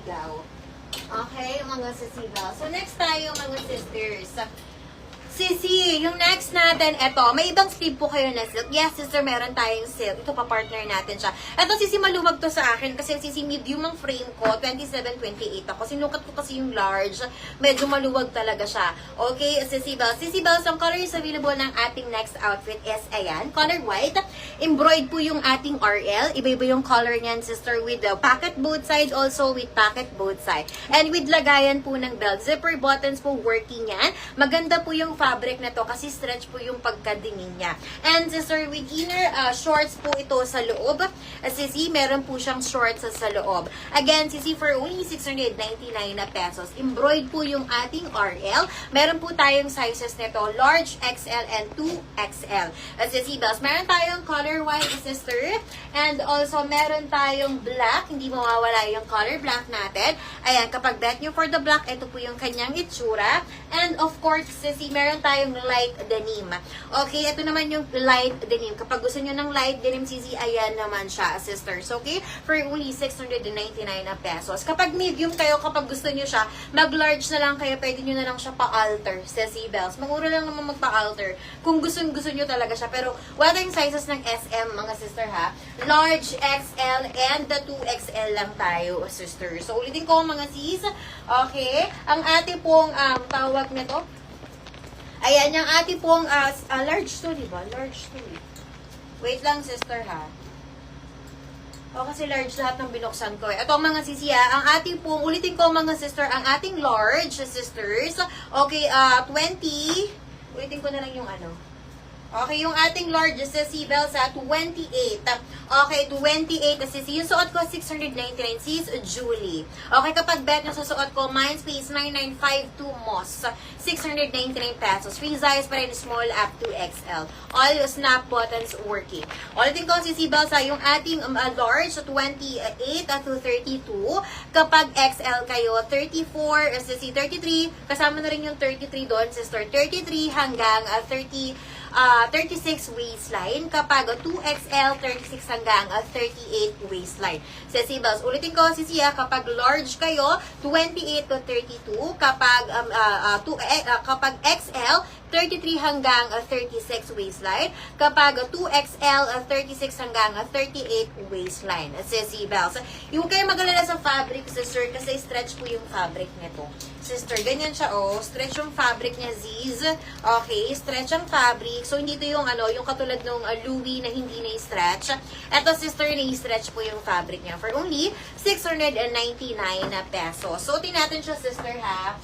daw. Okay, mga sisiba. So, next tayo, mga sisters. Sisi, yung next natin, eto, may ibang sleeve po kayo na silk. Yes, sister, meron tayong silk. Ito, pa-partner natin siya. Eto, sisi, maluwag to sa akin kasi sisi, medium ang frame ko, 27-28 ako. Sinukat ko kasi yung large. Medyo maluwag talaga siya. Okay, sisi Bells, ang colors available ng ating next outfit is, ayan, color white. Embroid po yung ating RL. Iba-iba yung color niyan, sister, with the pocket both side, also with pocket both side. And with lagayan po ng belt. Zipper buttons po working yan. Maganda po yung fabric na to kasi stretch po yung pagkadingin niya. And sister, with inner shorts po ito sa loob. Sisi, meron po siyang shorts sa loob. Again, sisi, for only 699 na pesos. Embroid po yung ating RL. Meron po tayong sizes nito, large, XL, and 2XL. Sisi Bells, meron tayong color white, sister. And also, meron tayong black. Hindi mawawala yung color black natin. Ayan, kapag bet nyo for the black, ito po yung kanyang itsura. And of course, sisi, meron tayong light denim. Okay, ito naman yung light denim. Kapag gusto nyo ng light denim, sisi, ayan naman siya, sisters. Okay? For only 699 na pesos. Kapag medium kayo, kapag gusto nyo siya, mag-large na lang kayo, pwede nyo na lang siya pa-alter, sisi Bells. Magmura lang naman magpa-alter kung gusto nyo talaga siya. Pero, wala tayong sizes ng SM, mga sister, ha? Large, XL, and the 2XL lang tayo, sister. So, ulitin ko, mga sis. Okay? Ang ating pong tawag nito, ayan, yung ating pong large to, diba? Large to. Wait lang, sister, ha? O, kasi large lahat ng binuksan ko. Ito, mga sisi, ha? Ang ating pong, ulitin ko, mga sister, ang ating large, sisters. Okay, 20. Ulitin ko na lang yung ano. Okay, yung ating large sa Bells sa 28. Okay, 28 na sis. Yung suot ko, 699 sis, Julie. Okay, kapag bet nyo sa suot ko, Mindspace 9952 Moss. 699 pesos. Free size pa rin, small up to XL. All snap buttons working. Ulitin ko, sis Bells, yung ating large sa 28 to 32. Kapag XL kayo, 34, sis 33. Kasama na rin yung 33 doon, sister. 33 hanggang 36 waistline. Kapag 2XL, 36 hanggang 38 waistline. Sisi Bells, ulitin ko, sisi, kapag large kayo, 28 to 32. Kapag kapag XL, 33 hanggang 36 waistline. Kapag 2XL, 36 hanggang 38 waistline. Sisi Bells. Yung kayo mag-alala sa fabric, sister, kasi stretch po yung fabric nito. Sister, ganyan siya, oh. Stretch yung fabric niya, Ziz. Okay, stretch ang fabric. So, hindi ito yung, yung katulad nung Louis na hindi na-stretch. Ito, sister, na-stretch po yung fabric niya for only 699 na pesos. So, natin siya, sister, ha?